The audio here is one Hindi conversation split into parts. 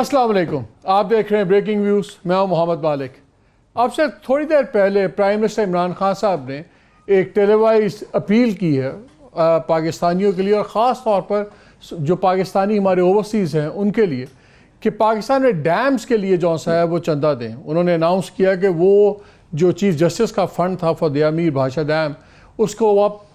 अस्सलाम वालेकुम, आप देख रहे हैं ब्रेकिंग व्यूज़। मैं हूं मोहम्मद मालिक। आपसे थोड़ी देर पहले प्राइम मिनिस्टर इमरान खान साहब ने एक टेलीवाइज अपील की है पाकिस्तानियों के लिए, और ख़ास तौर पर जो पाकिस्तानी हमारे ओवरसीज़ हैं उनके लिए, कि पाकिस्तान में डैम्स के लिए जो सा है वो चंदा दें। उन्होंने अनाउंस किया कि वो जो चीफ जस्टिस का फ़ंड था फॉर द अमीर भाषा डैम, उसको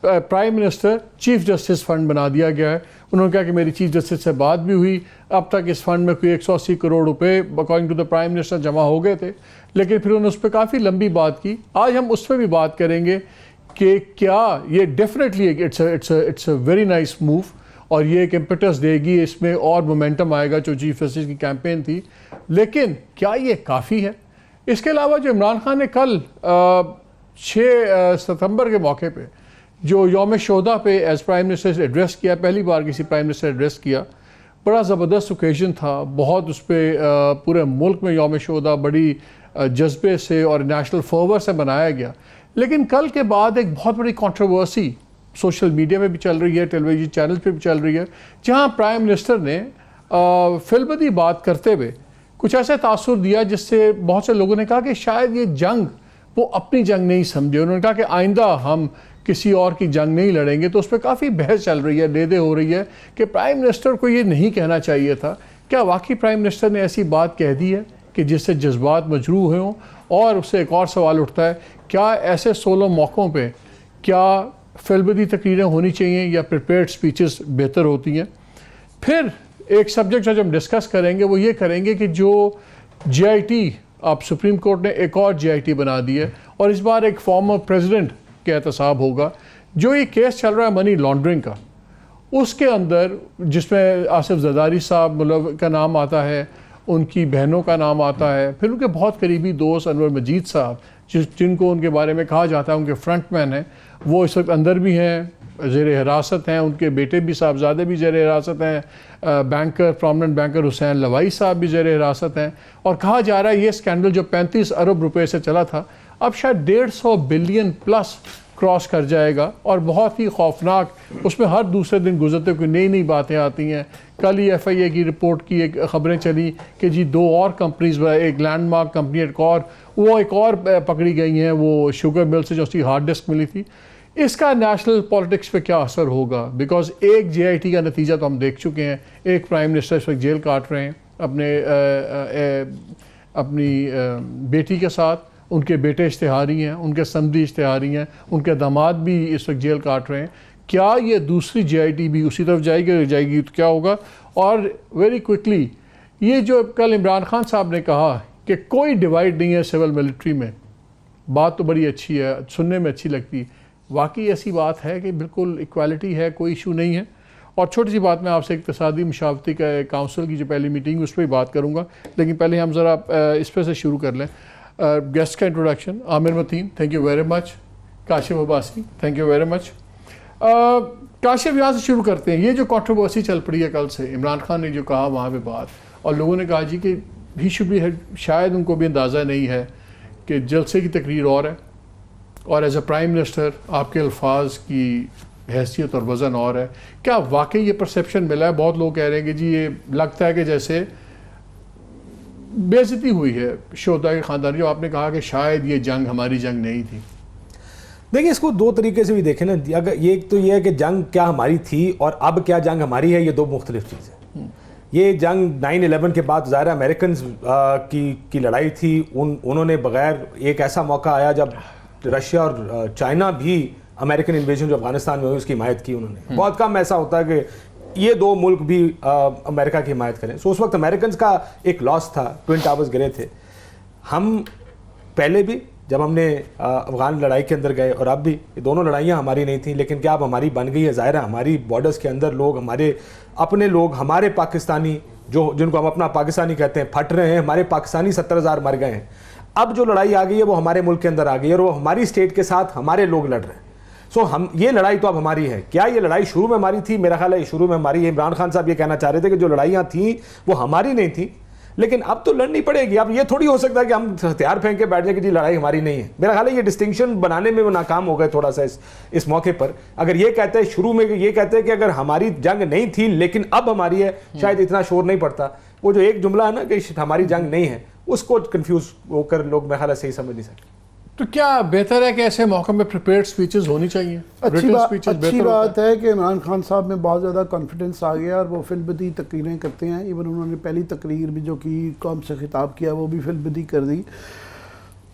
prime minister chief justice fund बना दिया गया है। उन्होंने कहा कि मेरी चीफ जस्टिस से बात भी हुई, अब तक इस फंड में कोई 180 करोड़ रुपए according to the prime minister जमा हो गए थे, लेकिन फिर उन्होंने उस पर काफ़ी लंबी बात की। आज हम उस पर भी बात करेंगे कि क्या ये definitely it's a very nice move, और ये एक इम्पेटस देगी, इसमें और मोमेंटम आएगा जो चीफ जस्टिस की कैंपेन थी। लेकिन क्या ये काफ़ी है? इसके अलावा जो इमरान खान ने कल 6 सितंबर के मौके पे जो यौम शोहदा पे एज प्राइम मिनिस्टर एड्रेस किया, पहली बार किसी प्राइम मिनिस्टर एड्रेस किया, बड़ा ज़बरदस्त ओकेजन था। बहुत उस पर पूरे मुल्क में यौम शोहदा बड़ी जज्बे से और नेशनल फर्वर से मनाया गया। लेकिन कल के बाद एक बहुत बड़ी कंट्रोवर्सी सोशल मीडिया में भी चल रही है, टेलीविजन चैनल पे भी चल रही है, जहां प्राइम मिनिस्टर ने फिल्मदी बात करते हुए कुछ ऐसे तासुर दिया जिससे बहुत से लोगों ने कहा कि शायद ये जंग वो अपनी जंग नहीं समझे। उन्होंने कहा कि आइंदा हम किसी और की जंग नहीं लड़ेंगे। तो उस पर काफ़ी बहस चल रही है, दे हो रही है कि प्राइम मिनिस्टर को ये नहीं कहना चाहिए था। क्या वाकई प्राइम मिनिस्टर ने ऐसी बात कह दी है कि जिससे जज्बात मजरूह हों? और उससे एक और सवाल उठता है, क्या ऐसे सोलो मौक़ों पे क्या फिल्मदी तकरीरें होनी चाहिए या प्रिपेयर्ड स्पीचेस बेहतर होती हैं? फिर एक सब्जेक्ट जो हम डिस्कस करेंगे वो ये करेंगे कि जो JIT, अब सुप्रीम कोर्ट ने एक और JIT बना दी है, और इस बार एक फॉर्मर प्रेसिडेंट के एहतसाब होगा। जो ये केस चल रहा है मनी लॉन्ड्रिंग का, उसके अंदर जिसमें आसिफ जरदारी साहब मतलब का नाम आता है, उनकी बहनों का नाम आता है, फिर उनके बहुत करीबी दोस्त अनवर मजीद साहब जिनको उनके बारे में कहा जाता है उनके फ्रंटमैन हैं, वो इस वक्त अंदर भी हैं, ज़ेर हिरासत हैं। उनके बेटे भी साहबजादे भी ज़ेर हिरासत हैं, बैंकर प्रोमिनेंट बैंकर हुसैन लवाई साहब भी ज़ेर हिरासत हैं। और कहा जा रहा है ये स्कैंडल जो 35 अरब रुपए से चला था, अब शायद 150 बिलियन प्लस क्रॉस कर जाएगा, और बहुत ही खौफनाक, उसमें हर दूसरे दिन गुजरते हुए नई नई बातें आती हैं। कल ही FIA की रिपोर्ट की एक ख़बरें चली कि जी 2 और कंपनीज, एक लैंडमार्क कंपनी एक और पकड़ी गई हैं, वो शुगर मिल से जो उसकी हार्ड डिस्क मिली थी। इसका नेशनल पॉलिटिक्स पे क्या असर होगा? बिकॉज एक JIT का नतीजा तो हम देख चुके हैं, एक प्राइम मिनिस्टर इस वक्त जेल काट रहे हैं अपनी बेटी के साथ, उनके बेटे इश्तिहारी हैं, उनके समधी इश्तिहारी हैं, उनके दामाद भी इस वक्त जेल काट रहे हैं। क्या ये दूसरी JIT भी उसी तरफ जाएगी तो क्या होगा? और वेरी क्विकली, ये जो कल इमरान खान साहब ने कहा कि कोई डिवाइड नहीं है सिविल मिलिट्री में, बात तो बड़ी अच्छी है, सुनने में अच्छी लगती है। वाकई ऐसी बात है कि बिल्कुल इक्वालिटी है, कोई इशू नहीं है? और छोटी सी बात मैं आपसे इक़्तिसादी मुशावरती का काउंसिल की जो पहली मीटिंग उस पर ही बात करूँगा, लेकिन पहले हम ज़रा इस पर से शुरू कर लें। गेस्ट का introduction, Aamir Mateen, thank you very much. Kashif Abbasi, thank you very much. Kashif, यहाँ से शुरू करते हैं। ये जो कंट्रोवर्सी चल पड़ी है कल से, इमरान खान ने जो कहा वहाँ पे बात, और लोगों ने कहा जी कि ही शुड बी, शायद उनको भी अंदाज़ा नहीं है कि जलसे की तकरीर और है, और एज अ प्राइम मिनिस्टर आपके अल्फाज की हैसियत और वज़न और है। क्या वाकई ये परसेप्शन मिला है? बहुत लोग कह रहे हैं कि जी ये लगता है कि जैसे बेइज्जती हुई है शोहदा के ख़ानदान, जो आपने कहा कि शायद ये जंग हमारी जंग नहीं थी। देखिए, इसको 2 तरीके से भी देखें ना। अगर ये तो ये है कि जंग क्या हमारी थी और अब क्या जंग हमारी है, ये 2 मुख्तलिफ चीज़ें। ये जंग 9/11 के बाद ज़ाहिर अमेरिकन की लड़ाई थी। उन्होंने बग़ैर, एक ऐसा मौका आया जब रशिया और चाइना भी अमेरिकन इन्वेजन जो अफगानिस्तान में हुई उसकी हिमायत की उन्होंने। बहुत कम ऐसा होता है कि ये 2 मुल्क भी अमेरिका की हिमायत करें। सो उस वक्त अमेरिकन का एक लॉस था, ट्विन टावर्स गिरे थे। हम पहले भी जब हमने अफगान लड़ाई के अंदर गए, और अब भी, ये दोनों लड़ाइयाँ हमारी नहीं थी, लेकिन क्या अब हमारी बन गई है? ज़ाहिर है हमारी बॉर्डर्स के अंदर लोग, हमारे अपने लोग, हमारे पाकिस्तानी जिनको हम अपना पाकिस्तानी कहते हैं, फट रहे हैं। हमारे पाकिस्तानी 70,000 मर गए हैं। अब जो लड़ाई आ गई है वो हमारे मुल्क के अंदर आ गई है, और वो हमारी स्टेट के साथ हमारे लोग लड़ रहे हैं। सो हम, ये लड़ाई तो अब हमारी है। क्या ये लड़ाई शुरू में हमारी थी? मेरा ख्याल है शुरू में हमारी है। इमरान खान साहब ये कहना चाह रहे थे कि जो लड़ाइयाँ थी वो हमारी नहीं थी, लेकिन अब तो लड़नी पड़ेगी। अब ये थोड़ी हो सकता है कि हम हथियार फेंक के बैठ जाए कि जी लड़ाई हमारी नहीं है। मेरा ख्याल है ये डिस्टिंक्शन बनाने में वो नाकाम हो गए थोड़ा सा इस मौके पर। अगर ये कहते हैं शुरू में, ये कहते हैं कि अगर हमारी जंग नहीं थी लेकिन अब हमारी है, शायद इतना शोर नहीं पड़ता। वो जो एक जुमला है ना कि हमारी जंग नहीं है, उसको कंफ्यूज होकर लोग मेरा ख्याल है सही समझ नहीं सकते। तो क्या बेहतर है कि ऐसे मौके में प्रिपेयर्ड स्पीचेस होनी चाहिए? अच्छी बात है कि इमरान खान साहब में बहुत ज़्यादा कॉन्फिडेंस आ गया और वो फिल्मबदी तकरीरें करते हैं। इवन उन्होंने पहली तकरीर भी जो कि कौम से खिताब किया वो भी फिल्मबदी कर दी।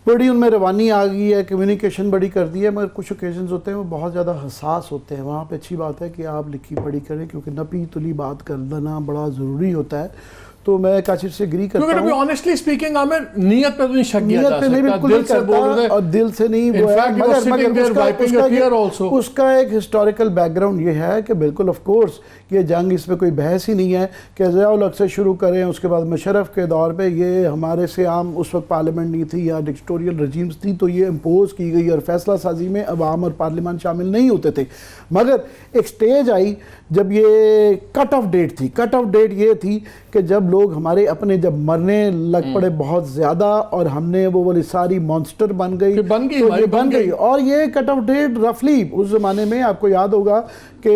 बड़ी उनमें रवानी आ गई है, कम्युनिकेशन बड़ी कर दी है। मगर कुछ ओकेजन्स होते हैं वो बहुत ज़्यादा हसास होते हैं, वहाँ पे अच्छी बात है कि आप लिखी पढ़ी करें, क्योंकि नपी तुली बात कर देना बड़ा ज़रूरी होता है। तो मैं काशिर से एग्री करता हूँ। ऑनेस्टली स्पीकिंग आमिर, नियत पे तो नहीं शक किया जा सकता, दिल से बोल रहे और दिल से नहीं वो है। मगर उसका एक हिस्टोरिकल बैकग्राउंड ये है कि बिल्कुल ऑफ कोर्स ये जंग, इसमें कोई बहस ही नहीं है कि ज़िया-उल हक से शुरू करें, उसके बाद मुशर्रफ के दौर पे ये हमारे से आम उस वक्त पार्लियामेंट नहीं थी या डिक्टेटोरियल रजीम्स थी, तो ये इम्पोज की गई और फैसला साजी में अवाम और पार्लियामान शामिल नहीं होते थे। मगर एक स्टेज आई जब ये कट ऑफ डेट थी। कट ऑफ डेट ये थी कि जब लोग हमारे अपने जब मरने लग पड़े बहुत ज़्यादा और हमने वो वाली सारी मॉन्स्टर बन गई। और ये कट ऑफ डेट रफली उस ज़माने में आपको याद होगा कि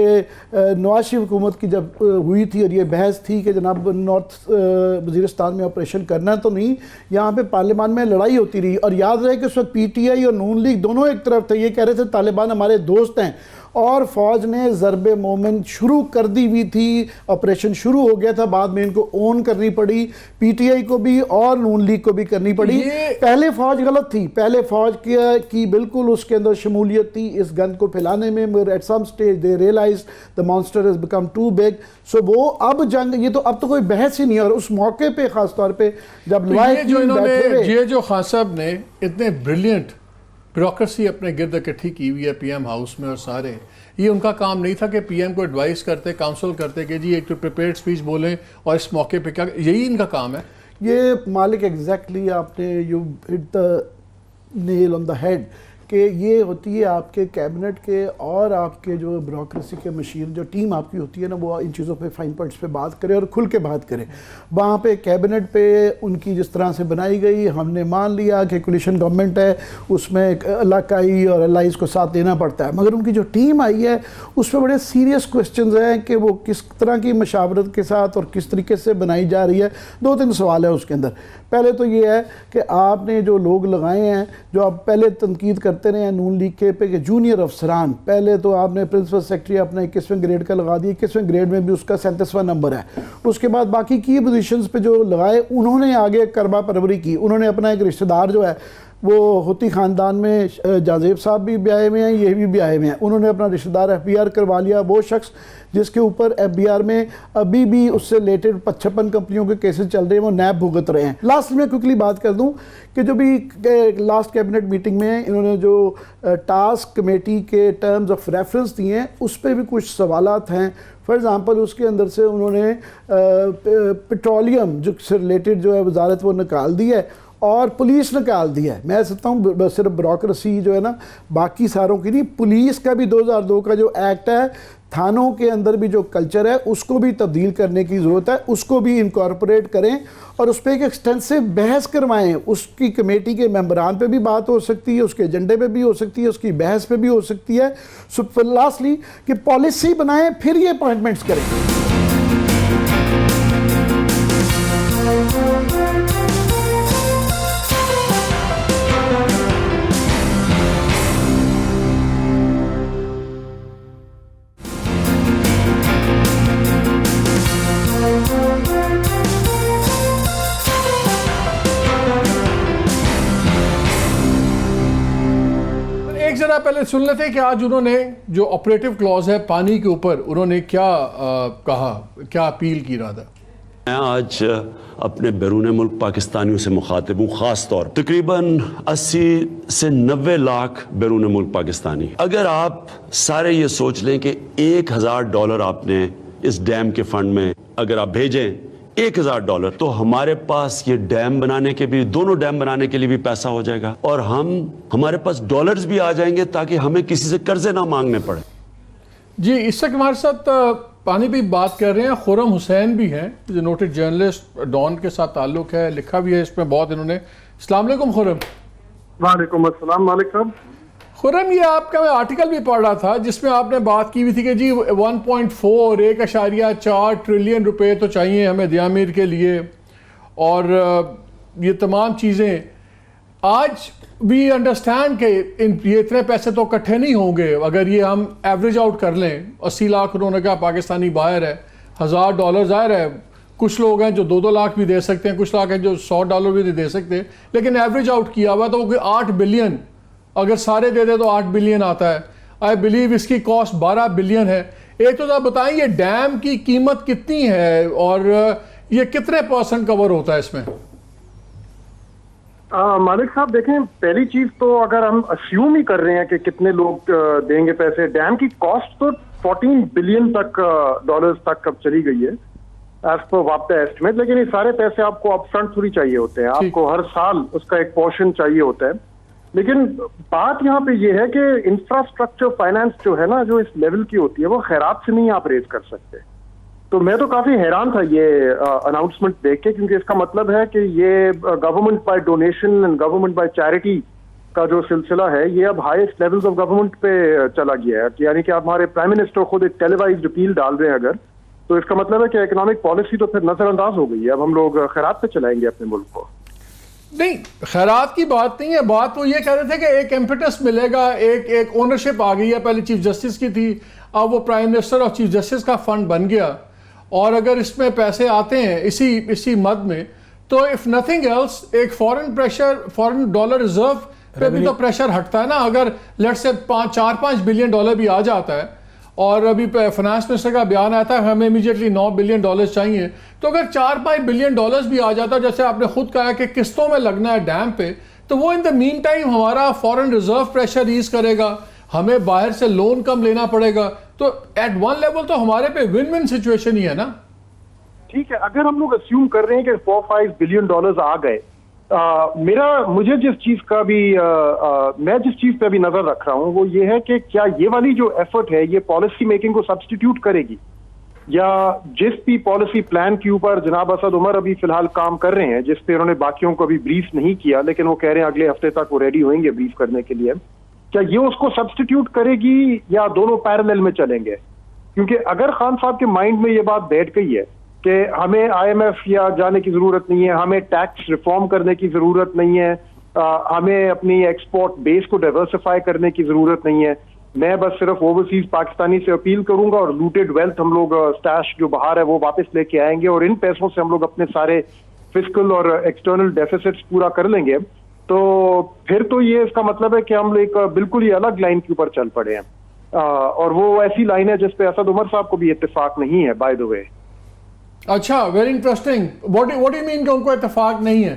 नवाज शरीफ हुकूमत की जब हुई थी और ये बहस थी कि जनाब नॉर्थ वज़ीरिस्तान में ऑपरेशन करना तो नहीं, यहाँ पे पार्लियामान में लड़ाई होती रही। और याद रहे कि उस वक्त PTI और नून लीग दोनों एक तरफ थे। ये कह रहे थे तालिबान हमारे दोस्त हैं और फ़ौज ने ज़रबे मोमिन शुरू कर दी हुई थी, ऑपरेशन शुरू हो गया था। बाद में इनको ओन करनी पड़ी, PTI को भी और नून लीग को भी करनी पड़ी। पहले फ़ौज गलत थी, पहले फ़ौज की बिल्कुल उसके अंदर शमूलियत थी इस गंद को फैलाने में, मगर at some stage they realize the monster has become too big. So वो अब जंग, ये तो अब तो कोई बहस ही नहीं है। और उस मौके पर ख़ास तौर पर जब जो खान साहब ने इतने ब्रिलियंट ब्यूरोक्रेसी अपने गिर्द इकट्ठी की हुई है PM हाउस में, और सारे ये उनका काम नहीं था कि PM को एडवाइस करते, काउंसिल करते कि जी एक तो प्रिपेयर्ड स्पीच बोलें और इस मौके पे क्या, यही इनका काम है। ये मालिक एग्जैक्टली आपने you hit the nail on the head कि ये होती है आपके कैबिनेट के और आपके जो ब्यूरोक्रेसी के मशीन जो टीम आपकी होती है ना, वो इन चीज़ों पे फाइन पॉइंट्स पे बात करे और खुल के बात करे। वहाँ पे कैबिनेट पे उनकी जिस तरह से बनाई गई, हमने मान लिया कि कोलिशन गवर्नमेंट है, उसमें इलाकाई और अलाइज को साथ देना पड़ता है। मगर उनकी जो टीम आई है उसमें बड़े सीरियस क्वेश्चन हैं कि वो किस तरह की मशावरत के साथ और किस तरीके से बनाई जा रही है। 2-3 सवाल है उसके अंदर। पहले तो ये है कि आपने जो लोग लगाए हैं, जो आप पहले तनकीद करते रहे हैं नून लीग के पे कि जूनियर अफसरान, पहले तो आपने प्रिंसिपल सेक्रेटरी अपना 21वें ग्रेड का लगा दिया, 21वें ग्रेड में भी उसका 37वां नंबर है। उसके बाद बाकी की पोजीशंस पे जो लगाए उन्होंने आगे करबा परवरी की। उन्होंने अपना एक रिश्तेदार जो है वो होती ख़ानदान में जाजेब साहब भी ब्याहे में हैं, ये भी ब्याहे में हैं, उन्होंने अपना रिश्तेदार FBR करवा लिया। वो शख्स जिसके ऊपर FBR में अभी भी उससे रिलेटेड 56 कंपनियों के केसेस चल रहे हैं, वो नैब भुगत रहे हैं। लास्ट में क्विकली बात कर दूं कि जो भी लास्ट कैबिनेट मीटिंग में इन्होंने जो टास्क कमेटी के टर्म्स ऑफ रेफरेंस दिए हैं उस पर भी कुछ सवालात हैं। फॉर एग्ज़ाम्पल उसके अंदर से उन्होंने पेट्रोलियम जो से रिलेटेड जो है वजारत वो निकाल दी है और पुलिस निकाल दी है। मैं समझता हूँ सिर्फ ब्यूरोक्रेसी जो है ना बाकी सारों की नहीं, पुलिस का भी 2002 का जो एक्ट है, थानों के अंदर भी जो कल्चर है उसको भी तब्दील करने की ज़रूरत है, उसको भी इनकॉर्पोरेट करें और उस पर एक एक्सटेंसिव बहस करवाएं। उसकी कमेटी के मेंबरान पे भी बात हो सकती है, उसके एजेंडे पे भी हो सकती है, उसकी बहस पे भी हो सकती है। सो लास्टली कि पॉलिसी बनाएं फिर ये अपॉइंटमेंट्स करें। जरा पहले सुन लेते कि आज उन्होंने जो ऑपरेटिव क्लॉज है पानी के ऊपर उन्होंने क्या कहा, क्या अपील की इरादा। मैं आज अपने बैरून मुल्क पाकिस्तानियों से मुखातिब हूँ, ख़ास तौर तकरीबन 80 से 90 लाख बैरून मुल्क पाकिस्तानी। अगर आप सारे ये सोच लें कि $1000 आपने इस डैम के फंड में अगर आप भेजें $1000, तो हमारे पास ये डैम बनाने के भी, दोनों डैम बनाने के लिए भी पैसा हो जाएगा और हमारे पास डॉलर्स भी आ जाएंगे ताकि हमें किसी से कर्जे ना मांगने पड़े। जी, इस तक हमारे साथ पानी पे बात कर रहे हैं, खुरम हुसैन भी हैं, जो नोटेड जर्नलिस्ट, डॉन के साथ ताल्लुक है, लिखा भी है इसमें बहुत इन्होंने। अस्सलाम वालेकुम खुरम। वालेकुम अस्सलाम मालिक साहब। खुरम, ये आपका मैं आर्टिकल भी पढ़ रहा था जिसमें आपने बात की हुई थी कि जी 1.4 ट्रिलियन रुपए तो चाहिए हमें दियामीर के लिए, और ये तमाम चीज़ें। आज वी अंडरस्टैंड कि ये इतने पैसे तो इकट्ठे नहीं होंगे। अगर ये हम एवरेज आउट कर लें, 80 लाख उन्होंने कहा पाकिस्तानी बाहर है, $1000 ज़ाहिर है, कुछ लोग हैं जो 2-2 लाख भी दे सकते हैं, कुछ लोग हैं जो $100 भी दे सकते हैं, लेकिन एवरेज आउट किया हुआ तो वो 8 बिलियन, अगर सारे दे दे तो 8 बिलियन आता है। आई बिलीव इसकी कॉस्ट 12 बिलियन है। एक तो आप बताएं ये डैम की कीमत कितनी है और ये कितने % कवर होता है इसमें? मालिक साहब देखें, पहली चीज तो अगर हम अस्यूम ही कर रहे हैं कि कितने लोग देंगे पैसे, डैम की कॉस्ट तो 14 बिलियन तक डॉलर्स तक अब चली गई है एज पर वापता एस्टिमेट। लेकिन ये सारे पैसे आपको अपफ्रंट थोड़ी चाहिए होते हैं, आपको हर साल उसका एक पोर्शन चाहिए होता है। लेकिन बात यहाँ पे ये है कि इंफ्रास्ट्रक्चर फाइनेंस जो है ना, जो इस लेवल की होती है, वो खैरात से नहीं आप रेज कर सकते। तो मैं तो काफी हैरान था ये अनाउंसमेंट देख के, क्योंकि इसका मतलब है कि ये government by donation and government by charity का जो सिलसिला है, ये अब हाईएस्ट लेवल्स ऑफ गवर्नमेंट पे चला गया है। यानी कि हमारे प्राइम मिनिस्टर खुद एक टेलीवाइज्ड अपील डाल रहे हैं अगर, तो इसका मतलब है कि इकोनॉमिक पॉलिसी तो फिर नजरअंदाज हो गई है। अब हम लोग खैरात पे चलाएंगे अपने मुल्क को। नहीं, खैरात की बात नहीं है, बात वो ये कह रहे थे कि एक इम्पेटस मिलेगा, एक ओनरशिप आ गई है, पहले चीफ जस्टिस की थी, अब वो प्राइम मिनिस्टर और चीफ जस्टिस का फंड बन गया। और अगर इसमें पैसे आते हैं इसी मद में, तो इफ नथिंग एल्स एक फॉरेन डॉलर रिजर्व पे भी तो प्रेशर हटता है ना। अगर लेट्स से 4-5 बिलियन डॉलर भी आ जाता है, और अभी फाइनेंस मिनिस्टर का बयान आया था हमें इमीडिएटली $9 बिलियन चाहिए, तो अगर 4-5 बिलियन डॉलर्स भी आ जाता है, जैसे आपने खुद कहा कि किस्तों में लगना है डैम पे, तो वो इन द मीन टाइम हमारा फॉरेन रिजर्व प्रेशर ईज करेगा, हमें बाहर से लोन कम लेना पड़ेगा। तो एट वन लेवल तो हमारे पे विन विन सिचुएशन ही है ना। ठीक है, अगर हम लोग अस्यूम कर रहे हैं कि 4-5 बिलियन डॉलर्स आ गए, मुझे जिस चीज का भी मैं जिस चीज पे भी नजर रख रहा हूं वो ये है कि क्या ये वाली जो एफर्ट है ये पॉलिसी मेकिंग को सब्स्टिट्यूट करेगी, या जिस भी पॉलिसी प्लान के ऊपर जनाब असद उमर अभी फिलहाल काम कर रहे हैं, जिस पे उन्होंने बाकियों को अभी ब्रीफ नहीं किया, लेकिन वो कह रहे हैं अगले हफ्ते तक वो रेडी होंगे ब्रीफ करने के लिए, क्या ये उसको सब्स्टिट्यूट करेगी या दोनों पैरेलल में चलेंगे? क्योंकि अगर खान साहब के माइंड में ये बात बैठ गई है कि हमें IMF या जाने की जरूरत नहीं है, हमें टैक्स रिफॉर्म करने की जरूरत नहीं है, हमें अपनी एक्सपोर्ट बेस को डाइवर्सिफाई करने की जरूरत नहीं है, मैं बस सिर्फ ओवरसीज पाकिस्तानी से अपील करूंगा और लूटेड वेल्थ हम लोग स्टैश जो बाहर है वो वापस लेके आएंगे और इन पैसों से हम लोग अपने सारे फिस्कल और एक्सटर्नल डेफिसिट्स पूरा कर लेंगे, तो फिर तो ये इसका मतलब है कि हम एक बिल्कुल ही अलग लाइन के ऊपर चल पड़े हैं। और वो ऐसी लाइन है जिसपे असद उमर साहब को भी इत्तेफाक नहीं है, बाय द वे। अच्छा, very interesting. What do you mean कि उनको इत्तेफाक नहीं है?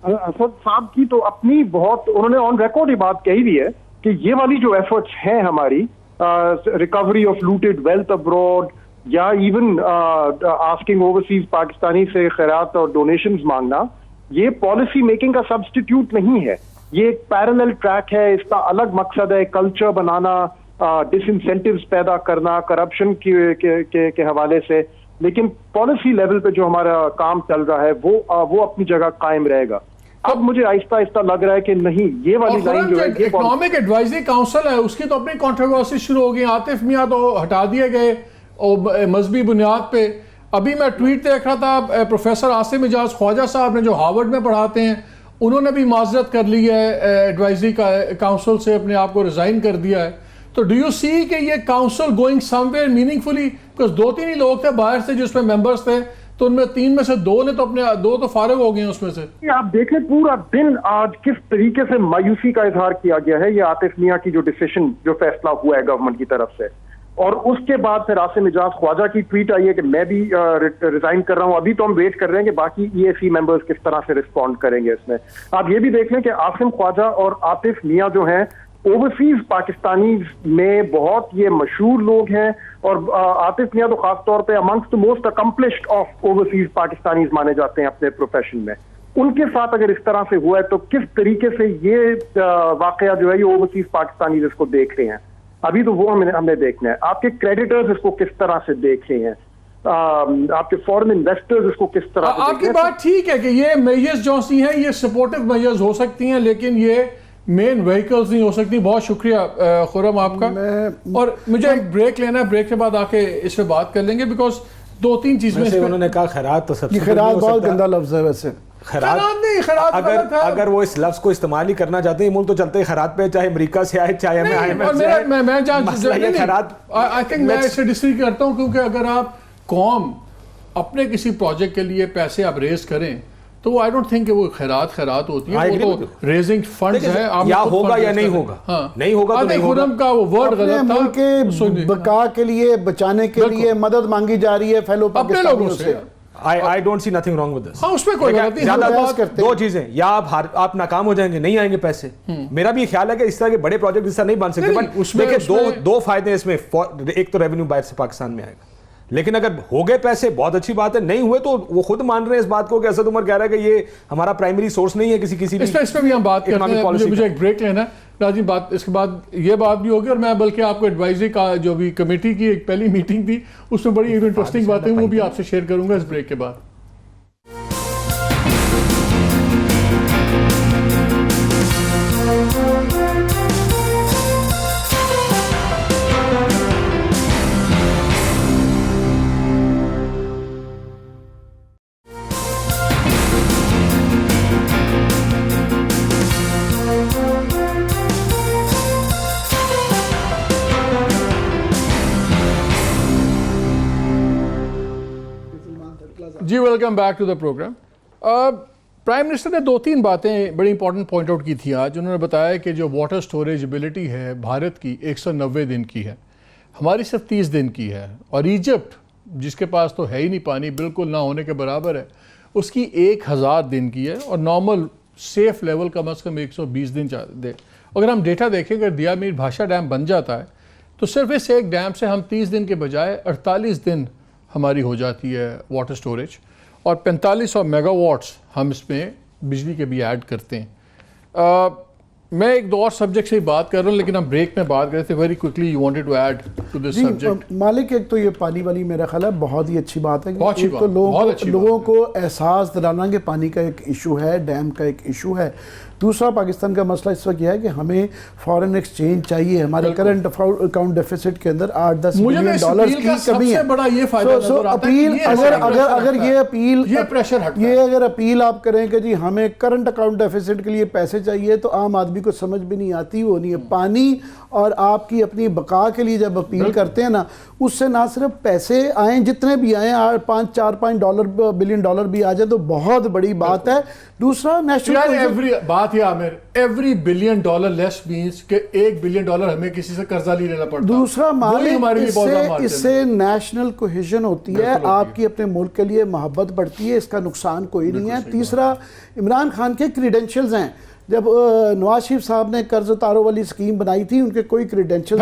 असद साहब की तो अपनी बहुत, उन्होंने ऑन रिकॉर्ड ये बात कही भी है कि ये वाली जो एफर्ट्स हैं हमारी, recovery of looted wealth abroad, या इवन आस्किंग ओवरसीज पाकिस्तानी से खैरात और डोनेशंस मांगना, ये पॉलिसी मेकिंग का सब्स्टिट्यूट नहीं है, ये एक पैरेलल ट्रैक है। इसका अलग मकसद है कल्चर बनाना, डिसइंसेंटिव्स पैदा करना करप्शन के हवाले से, लेकिन पॉलिसी लेवल पे जो हमारा काम चल रहा है वो अपनी जगह कायम रहेगा। अब मुझे आहिस्ता आहिस्ता लग रहा है कि नहीं, ये वाली लाइन जो है, इकोनॉमिक एडवाइजरी काउंसिल है उसकी तो अपनी कंट्रोवर्सी शुरू हो गई। आतिफ मियां तो हटा दिए गए और मजहबी बुनियाद पे। अभी मैं ट्वीट देख रहा था, प्रोफेसर आसिम इजाज ख्वाजा साहब ने जो हार्वर्ड में पढ़ाते हैं, उन्होंने भी माजरत कर ली है एडवाइजरी काउंसिल से, अपने आप को रिजाइन कर दिया है। तो डू यू सी कि ये council going somewhere meaningfully? Because 2-3 ही लोग थे बाहर से जिसमें मेंबर्स थे, तो उनमें 3 में से 2 ने तो अपने 2 तो फारिग हो गए उसमें से। आप देखें पूरा दिन आज किस तरीके से मायूसी का इजहार किया गया है, ये आतिफ मियां की जो डिसीजन, जो फैसला हुआ है गवर्नमेंट की तरफ से, और उसके बाद फिर आसिम इजाज ख्वाजा की ट्वीट आई है कि मैं भी रिजाइन कर रहा हूं। अभी तो हम वेट कर रहे हैं कि बाकी EAC मेंबर्स किस तरह से रिस्पॉन्ड करेंगे इसमें। आप ये भी देख लें कि आसिम ख्वाजा और आतिफ मियां जो हैं ओवरसीज पाकिस्तानी में बहुत ये मशहूर लोग हैं, और आतिफ मियां तो खासतौर पे amongst the most accomplished of overseas Pakistani माने जाते हैं अपने प्रोफेशन में। उनके साथ अगर इस तरह से हुआ है तो किस तरीके से ये वाकया जो है ये ओवरसीज पाकिस्तानी इसको देख रहे हैं। अभी तो वो हमने देखना है। आपके क्रेडिटर्स इसको किस तरह से देख रहे हैं, आपके फॉरेन इन्वेस्टर्स इसको किस तरह से आपकी बात ठीक है कि ये मेजर्स जो सी हैं ये सपोर्टिव मेजर्स हो सकती हैं, लेकिन ये मेन व्हीकल्स नहीं हो सकती। बहुत शुक्रिया खुरम आपका। और मुझे एक ब्रेक लेना है, ब्रेक के बाद आके इस पे बात कर लेंगे, बिकॉज 2-3 चीजें उन्होंने कहा खैरात, तो सबसे खैरात बहुत गंदा लफ्ज है वैसे। अगर वो इस लफ्ज को इस्तेमाल ही करना चाहते हैं, मुल्क तो चलते ही खैरात पे, चाहे अमेरिका से आए चाहे IMF से आए। आई थिंक मैं इससे डिसएग्री करता हूं, क्योंकि अगर आप कौम अपने किसी प्रोजेक्ट के लिए पैसे आप रेज करें तो वो आई डोंट थिंक कि वो खैरात होती है, वो तो रेजिंग फंड्स है। या होगा या नहीं होगा, नहीं होगा तो नहीं होगा। का वो वर्ड गलत था। के बका के लिए, बचाने के लिए मदद मांगी जा रही है फेलो पाकिस्तानियों से। I don't see nothing wrong with this। हाँ, उसमें कोई गलती नहीं। दो चीजें, या आप नाकाम हो जाएंगे, नहीं आएंगे पैसे। मेरा भी ख्याल है कि इस तरह के बड़े प्रोजेक्ट इस तरह नहीं बन सकते, बट देखिए दो फायदे इसमें। एक तो रेवेन्यू बाहर से पाकिस्तान में आएगा, लेकिन अगर हो गए पैसे बहुत अच्छी बात है, नहीं हुए तो वो खुद मान रहे हैं इस बात को कि असद उमर कह रहा है कि ये हमारा प्राइमरी सोर्स नहीं है किसी भी। इस पे भी हम बात करते हैं। मुझे एक ब्रेक लेना है राजीव, बात इसके बाद ये बात भी होगी। और मैं बल्कि आपको एडवाइजरी का जो भी कमेटी की एक पहली मीटिंग थी उसमें बड़ी इंटरेस्टिंग बातें वो भी आपसे शेयर करूंगा इस ब्रेक के बाद। जी welcome back to the program. Prime minister ने 2-3 बातें बड़ी इंपॉर्टेंट पॉइंट आउट की थी आज। उन्होंने बताया कि जो वाटर स्टोरेज एबिलिटी है भारत की 190 दिन की है, हमारी सिर्फ 30 दिन की है। और इजिप्ट जिसके पास तो है ही नहीं पानी, बिल्कुल ना होने के बराबर है, उसकी 1000 दिन की है। और नॉर्मल सेफ लेवल कम अज़ कम 120 दिन दे। अगर हम डेटा देखें, अगर दिया मीर भाषा डैम बन जाता है तो सिर्फ इस एक डैम से हम 30 दिन के बजाय 48 दिन हमारी हो जाती है वाटर स्टोरेज, और 4500 मेगावाट्स हम इसमें बिजली के भी ऐड करते हैं। मैं एक दो और सब्जेक्ट से बात कर रहा हूँ, लेकिन हम ब्रेक में बात कर रहे थे। Very quickly you wanted to add to this subject. Malik, एक तो ये पानी वाली मेरा ख्याल है बहुत ही अच्छी बात है। एक तो लोगों को एहसास दिलाना कि पानी का एक इशू है, डैम का एक इशू है। दूसरा, पाकिस्तान का मसला इस वक्त यह है कि हमें फॉरेन एक्सचेंज चाहिए। हमारे करंट अकाउंट डेफिसिट के अंदर 8-10 बिलियन डॉलर्स की कमी है। बड़ा ये फायदा अपील अगर अपील आप करें कि जी हमें करंट अकाउंट डेफिसिट के लिए पैसे चाहिए, तो आम आदमी को समझ भी नहीं आती। वो नहीं है पानी और आपकी अपनी बका के लिए जब अपील करते हैं ना, उससे ना सिर्फ पैसे आए, जितने भी आए 4-5 बिलियन डॉलर भी आ जाए तो बहुत बड़ी बात है। दूसरा, national every billion dollar less means कि $1 बिलियन हमें किसी से कर्जा नहीं लेना पड़ता। दूसरा मालिक, इससे नेशनल कोहेजन होती है, आपकी अपने मुल्क के लिए मोहब्बत बढ़ती है, इसका नुकसान कोई नहीं है। तीसरा, इमरान खान के क्रीडेंशियल्स हैं। जब नवाज शरीफ साहब ने कर्ज उतारो वाली स्कीम बनाई थी, उनके कोई क्रीडेंशियल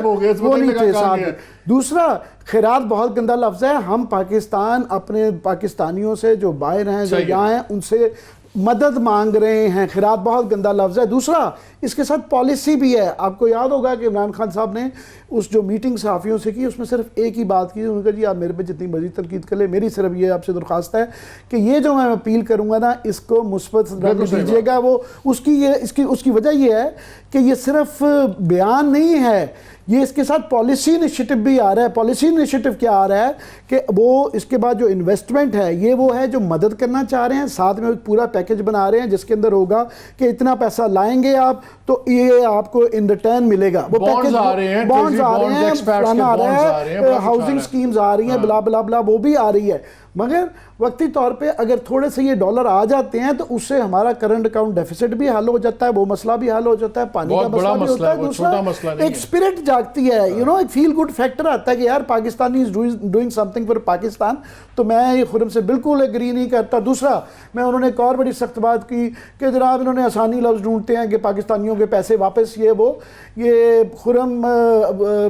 वो नहीं थे साहब। दूसरा, खैरात बहुत गंदा लफ्ज़ है। हम पाकिस्तान अपने पाकिस्तानियों से जो बाहर हैं, जो यहाँ हैं, उनसे मदद मांग रहे हैं। खैरात बहुत गंदा लफ्ज़ है। दूसरा, इसके साथ पॉलिसी भी है। आपको याद होगा कि इमरान खान साहब ने उस जो मीटिंग सहाफ़ियों से की, उसमें सिर्फ एक ही बात की। उन्होंने कहा जी आप मेरे पे जितनी मर्जी तनकीद कर ले, मेरी सिर्फ ये आपसे दरख्वास्त है कि ये जो मैं अपील करूँगा ना, इसको मुस्बत रंग दीजिएगा। वो उसकी वजह ये है कि ये सिर्फ बयान नहीं है, ये इसके साथ पॉलिसी इनिशिएटिव भी आ रहा है। पॉलिसी इनिशिएटिव क्या आ रहा है कि वो इसके बाद जो इन्वेस्टमेंट है, ये वो है जो मदद करना चाह रहे हैं। साथ में पूरा पैकेज बना रहे हैं जिसके अंदर होगा कि इतना पैसा लाएंगे आप तो ये आपको इन रिटर्न मिलेगा। वो पैकेज आ रहे हैं, बॉन्ड्स आ रहे हैं, फलाना आ रहा है, हाउसिंग स्कीम्स आ रही हैं, ब्ला ब्ला ब्ला, वो भी आ रही है। मगर वक्ती तौर पे अगर थोड़े से ये डॉलर आ जाते हैं तो उससे हमारा करंट अकाउंट डेफिसिट भी हल हो जाता है, वो मसला भी हल हो जाता है, पानी का मसला भी होता है। दूसरा, एक स्पिरिट जागती है, एक फील गुड फैक्टर आता है कि यार Pakistani is doing something for Pakistan. तो मैं ये खुरम से बिल्कुल एग्री नहीं करता। दूसरा, मैं उन्होंने एक और बड़ी सख्त बात की कि जनाब इन्होंने आसानी लफ्ज़ ढूंढते हैं कि पाकिस्तानियों के पैसे वापस ये खुरम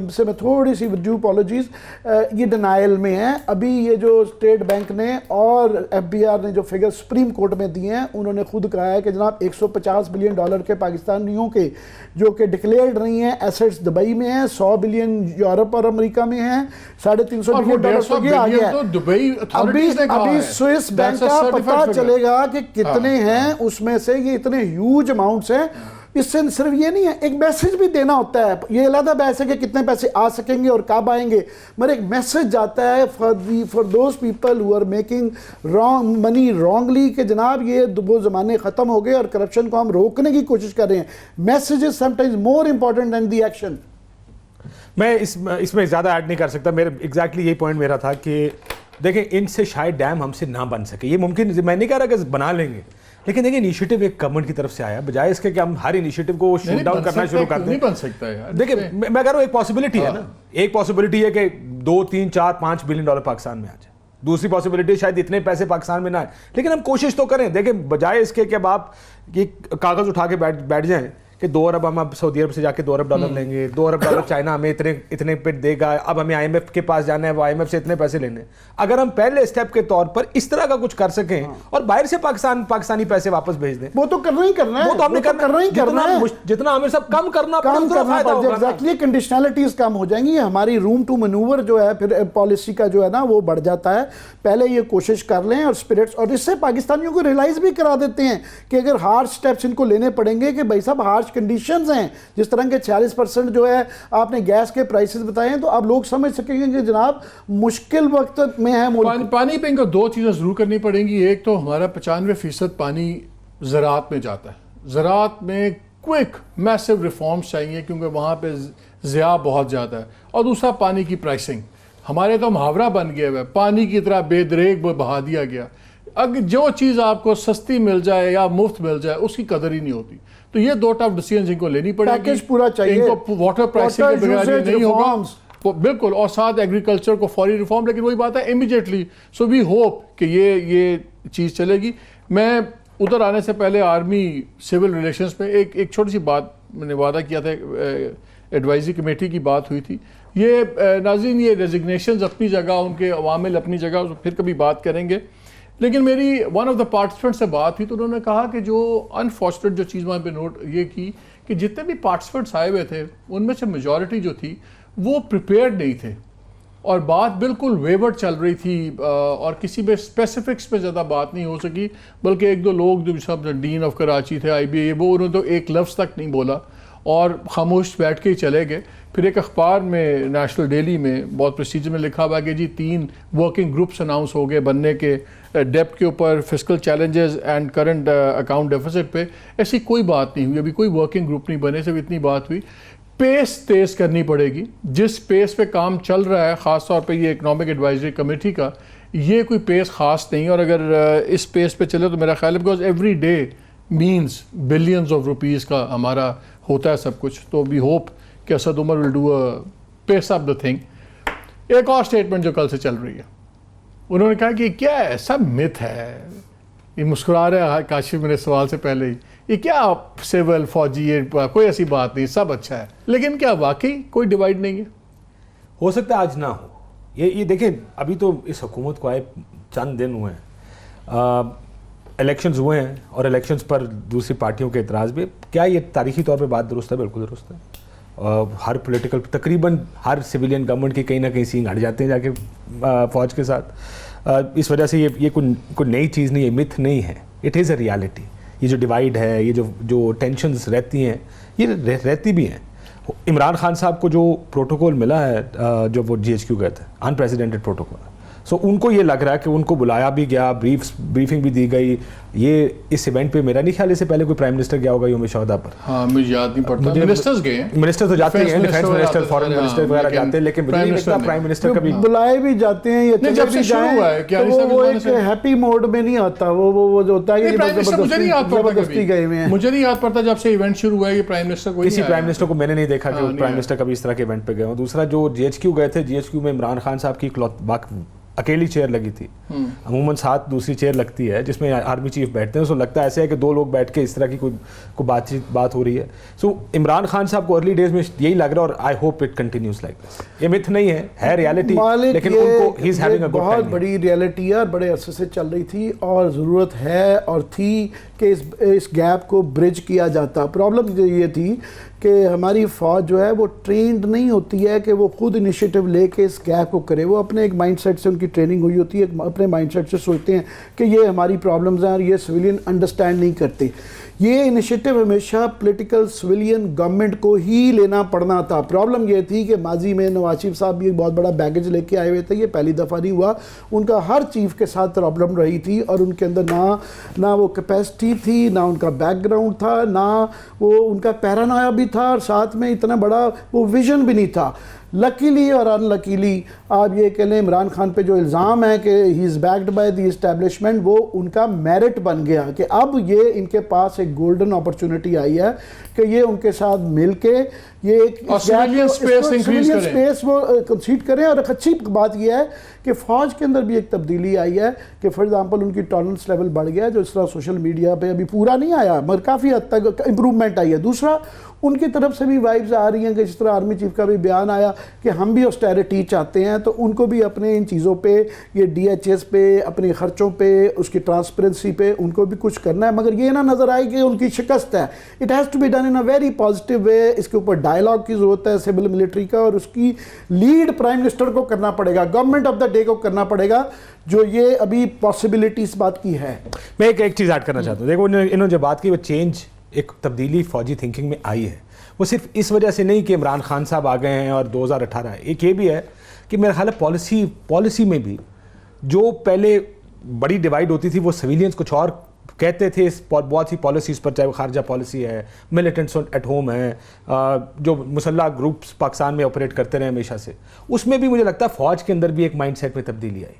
से मैं थोड़ी सी ड्यू अपॉलॉजीज, ये डिनाइल में है। अभी ये जो स्टेट बैंक ने और FBI ने जो फिगर सुप्रीम कोर्ट में दिए हैं, उन्होंने खुद कहा है कि जनाब $150 बिलियन के पाकिस्तानियों के जो कि डिक्लेयर्ड नहीं है एसेट्स दुबई में हैं, 100 बिलियन यूरोप और अमेरिका में हैं, $350 बिलियन तो ये आ गया है। तो दुबई अथॉरिटीज ने कहा अभी है। स्विस बैंक That's a का पता certified figure। चलेगा कि कितने हैं, उसमें से ये इतने ह्यूज अमाउंट्स हैं। इससे सिर्फ ये नहीं है, एक मैसेज भी देना होता है। ये अलग बात है कि कितने पैसे आ सकेंगे और कब आएंगे, मगर एक मैसेज जाता है for those people who are making wrong money wrongly कि जनाब ये वो ज़माने ख़त्म हो गए और करप्शन को हम रोकने की कोशिश कर रहे हैं। Message is sometimes more important than the action. मैं इसमें ज़्यादा ऐड नहीं कर सकता। मेरे एग्जैक्टली यही पॉइंट मेरा था कि देखें, इनसे शायद डैम हमसे ना बन सके, ये मुमकिन, मैं नहीं कह रहा कि बना लेंगे, लेकिन देखिए इनिशिएटिव एक गवर्नमेंट की तरफ से आया, बजाय इसके कि हम हर इनिशिएटिव को शूट डाउन करना शुरू कर दें। नहीं बन सकता यार। देखिए मैं कह रहा हूँ एक पॉसिबिलिटी है ना, एक पॉसिबिलिटी है कि 2, 3, 4, $5 बिलियन पाकिस्तान में आ जाए। दूसरी पॉसिबिलिटी शायद इतने पैसे पाकिस्तान में ना आए, लेकिन हम कोशिश तो करें। देखिए बजाय इसके कि अब आप ये कागज उठा के बैठ जाएं कि 2 अरब हम अब सऊदी अरब से जाके $2 अरब लेंगे, $2 अरब चाइना हमें इतने पे देगा, अब हमें IMF के पास जाना है, वो IMF से इतने पैसे लेने। अगर हम पहले स्टेप के तौर पर इस तरह का कुछ कर सकें और बाहर से पाकिस्तानी पैसे वापस भेज दें, वो तो करना ही करना है, वो तो हमने करना ही करना है। जितना हमें सब कम करना पड़ेगा, एग्जैक्टली कंडीशनलिटीज कम हो जाएंगी, हमारी रूम टू मैनूवर जो है फिर पॉलिसी का जो है ना वो बढ़ जाता है। पहले ये कोशिश कर लें और स्पिरिट्स, और इससे पाकिस्तानियों को रियलाइज भी करा देते हैं कि अगर हार्श स्टेप्स इनको लेने पड़ेंगे कि भाई साहब हार्श कंडीशंस हैं, जिस तरह के 40% जो है आपने गैस के प्राइसेस बताए हैं, तो आप लोग समझ सकेंगे कि जनाब मुश्किल वक्त में है मुल्क। पानी पे इनको 2 चीज़ें ज़रूर करनी पड़ेंगी। एक तो हमारा 95% पानी ज़राअत में जाता है, ज़राअत में क्विक मैसिव रिफॉर्म्स चाहिए क्योंकि वहाँ पे ज़िया बहुत ज़्यादा है। और दूसरा पानी की प्राइसिंग, हमारे तो मुहावरा बन गया है, पानी की तरह बेदरेग बहा दिया गया। अगर जो चीज़ आपको सस्ती मिल जाए या मुफ्त मिल जाए उसकी कदर ही नहीं होती। तो ये 2 टफ डिसीजन इनको लेनी पड़ेगी। पैकेज पूरा चाहिए, इनको वाटर प्राइसिंग के बगैर नहीं होगा बिल्कुल, और साथ एग्रीकल्चर को फौरी रिफॉर्म। लेकिन वही बात है इमीडिएटली, सो वी होप कि ये चीज़ चलेगी। मैं उधर आने से पहले आर्मी सिविल रिलेशंस में एक छोटी सी बात मैंने वादा किया था, एडवाइजरी कमेटी की बात हुई थी। ये नाज़रीन, ये रेजिग्नेशंस अपनी जगह, उनके अवामिल अपनी जगह, फिर कभी बात करेंगे। लेकिन मेरी वन ऑफ द पार्टिसिपेंट से बात हुई तो उन्होंने कहा कि जो अनफॉर्चुनेट जो चीज़ वहाँ पे नोट ये की कि जितने भी पार्टिसिपेंट्स आए हुए थे उनमें से मेजॉरिटी जो थी वो प्रिपेयर्ड नहीं थे और बात बिल्कुल वेवर्ड चल रही थी और किसी भी स्पेसिफिक्स पे ज़्यादा बात नहीं हो सकी। बल्कि 1-2 लोग जो सब डीन ऑफ कराची थे, IBA, वो उन्होंने तो एक लफ्ज़ तक नहीं बोला और खामोश बैठ के ही चले गए। फिर एक अखबार में, नेशनल डेली में बहुत प्रोसीजर में लिखा हुआ कि जी 3 वर्किंग ग्रुप्स अनाउंस हो गए बनने के, डेप्ट के ऊपर, fiscal challenges and current account deficit पे। ऐसी कोई बात नहीं हुई, अभी कोई वर्किंग ग्रुप नहीं बने, सिर्फ इतनी बात हुई। पेस तेज़ करनी पड़ेगी, जिस पेस पे काम चल रहा है, ख़ास तौर पे ये इकनॉमिक एडवाइजरी कमेटी का, ये कोई पेस ख़ास नहीं है। और अगर इस पेस पे चले तो मेरा ख्याल है, because every day means billions of rupees का हमारा होता है सब कुछ। तो वी होप कि Asad Umar will do a pace up the thing. एक और स्टेटमेंट जो कल से चल रही है, उन्होंने कहा कि क्या ऐसा मिथ है, ये मुस्कुरा रहा है काशिफ मेरे सवाल से पहले ही, ये क्या सिविल फौजी, ये कोई ऐसी बात नहीं, सब अच्छा है। लेकिन क्या वाकई कोई डिवाइड नहीं है? हो सकता है आज ना हो। ये देखें, अभी तो इस हुकूमत को आए चंद दिन हुए हैं, इलेक्शंस हुए हैं और इलेक्शंस पर दूसरी पार्टियों के एतराज़ भी, क्या ये तारीखी तौर पे बात दुरुस्त है? बिल्कुल दुरुस्त है। हर पॉलिटिकल, तकरीबन हर सिविलियन गवर्नमेंट के कहीं ना कहीं सींग हट जाते हैं जाके फ़ौज के साथ। इस वजह से ये कोई नई चीज़ नहीं है, मिथ नहीं है, इट इज़ अ रियलिटी। ये जो डिवाइड है, ये जो टेंशन्स रहती हैं, ये रहती भी हैं। इमरान खान साहब को जो प्रोटोकॉल मिला है, जो वो GHQ गए थे, अनप्रेसिडेंटेड प्रोटोकॉल, सो उनको ये लग रहा है कि उनको बुलाया भी गया, ब्रीफिंग भी दी गई। ये इस इवेंट पे मेरा नहीं ख्याल इससे पहले कोई प्राइम मिनिस्टर गया होगा यौम शहादा पर। हाँ, मुझे याद नहीं पड़ता। मिनिस्टर्स गए हैं, मिनिस्टर तो जाते हैं, डिफेंस मिनिस्टर, फॉरेन मिनिस्टर वगैरह जाते हैं, लेकिन मुझे नहीं लगता प्राइम मिनिस्टर कभी बुलाए भी जाते हैं। ये जब से शुरू हुआ है, क्या वो एक हैप्पी मोड में नहीं आता, वो जो होता है कि जबरदस्ती गए हुए हैं। मुझे नहीं याद पड़ता जब से इवेंट शुरू हुआ है कि प्राइम मिनिस्टर कोई, किसी प्राइम मिनिस्टर को मैंने नहीं देखा कि प्राइम मिनिस्टर कभी इस तरह के इवेंट पे गए हो। दूसरा जो GHQ गए थे, GHQ में इमरान खान साहब की अकेली चेयर लगी थी, अमूमन 7 दूसरी चेयर लगती है जिसमें आर्मी चीफ बैठते हैं, सो लगता है ऐसे है कि 2 लोग बैठ के इस तरह की कोई बात हो रही है। सो इमरान खान साहब को अर्ली डेज में यही लग रहा है और I hope it continues like this. ये मिथ नहीं है रियलिटी, लेकिन उनको he is having a good बहुत बड़ी रियलिटी है और बड़े अरसे से चल रही थी और ज़रूरत है और थी कि इस गैप को ब्रिज किया जाता। प्रॉब्लम ये थी कि हमारी फ़ौज जो है वो ट्रेंड नहीं होती है कि वो खुद इनिशिएटिव लेके इस गैप को करे। वो अपने एक माइंडसेट से उनकी ट्रेनिंग हुई होती है, अपने माइंडसेट से सोचते हैं कि ये हमारी प्रॉब्लम्स हैं और ये सिविलियन अंडरस्टैंड नहीं करते। ये इनिशिएटिव हमेशा पॉलिटिकल सिविलियन गवर्नमेंट को ही लेना पड़ना था। प्रॉब्लम ये थी कि माजी में नवाज शरीफ साहब भी एक बहुत बड़ा बैगेज लेके आए हुए थे, ये पहली दफ़ा नहीं हुआ। उनका हर चीफ के साथ प्रॉब्लम रही थी और उनके अंदर ना वो कैपेसिटी थी, ना उनका बैकग्राउंड था, ना वो उनका पैरानोया भी था और साथ में इतना बड़ा वो विजन भी नहीं था। लकीली और अनलकीली आप ये कह लें इमरान खान पे जो इल्ज़ाम है कि he is backed by the establishment, वो उनका मेरिट बन गया कि अब ये इनके पास एक गोल्डन अपॉर्चुनिटी आई है कि ये उनके साथ मिलके ये एक स्पेस वो कंसीड करें। और एक अच्छी बात यह है कि फ़ौज के अंदर भी एक तब्दीली आई है कि फॉर एग्जांपल उनकी टॉलरेंस लेवल बढ़ गया है, जो इस तरह सोशल मीडिया पे अभी पूरा नहीं आया मगर काफ़ी हद तक इम्प्रूवमेंट आई है। दूसरा, उनकी तरफ से भी वाइब्स आ रही हैं कि जिस तरह आर्मी चीफ का भी बयान आया कि हम भी ऑस्टेरिटी चाहते हैं, तो उनको भी अपने इन चीज़ों पे, ये DHS पे, अपने ख़र्चों पे, उसकी ट्रांसपेरेंसी पे उनको भी कुछ करना है। मगर ये ना नज़र आए कि उनकी शिकस्त है। It has to be done in a very positive way. इसके ऊपर डायलॉग की ज़रूरत है सिविल मिलिट्री का, और उसकी लीड प्राइम मिनिस्टर को करना पड़ेगा, गवर्नमेंट ऑफ द डे को करना पड़ेगा, जो ये अभी पॉसिबिलिटी इस बात की है। मैं एक चीज़ ऐड करना चाहता हूँ। देखो, इन्होंने जो बात की वो चेंज, एक तब्दीली फौजी थिंकिंग में आई है। वो सिर्फ इस वजह से नहीं कि इमरान खान साहब आ गए हैं और 2018 है, एक ये भी है कि मेरा ख्याल है पॉलिसी में भी जो पहले बड़ी डिवाइड होती थी, वो सिविलियंस कुछ और कहते थे बहुत सी पॉलिसीज़ पर, चाहे वो खारजा पॉलिसी है, मिलिटेंट्स एट होम है, जो मुसल्ह ग्रुप्स पाकिस्तान में ऑपरेट करते रहे हमेशा से, उसमें भी मुझे लगता है फ़ौज के अंदर भी एक माइंडसेट में तब्दीली आई।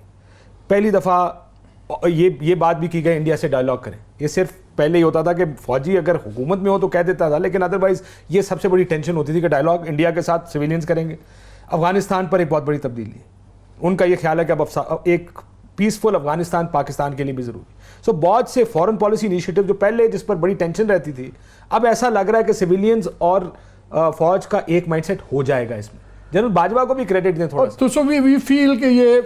पहली दफ़ा ये बात भी की गई इंडिया से डायलॉग करें। ये सिर्फ पहले ही होता था कि फौजी अगर हुकूमत में हो तो कह देता था, लेकिन अदरवाइज ये सबसे बड़ी टेंशन होती थी कि डायलॉग इंडिया के साथ सिविलियंस करेंगे। अफगानिस्तान पर एक बहुत बड़ी तब्दीली है। उनका ये ख्याल है कि अब एक पीसफुल अफगानिस्तान पाकिस्तान के लिए भी ज़रूरी। सो बहुत से फॉरेन पॉलिसी इनिशिएटिव जो पहले जिस पर बड़ी टेंशन रहती थी, अब ऐसा लग रहा है कि सिविलियंस और फौज का एक माइंडसेट हो जाएगा। इसमें जनरल बाजवा को भी क्रेडिट दें थोड़ा। तो सो वी फील कि ये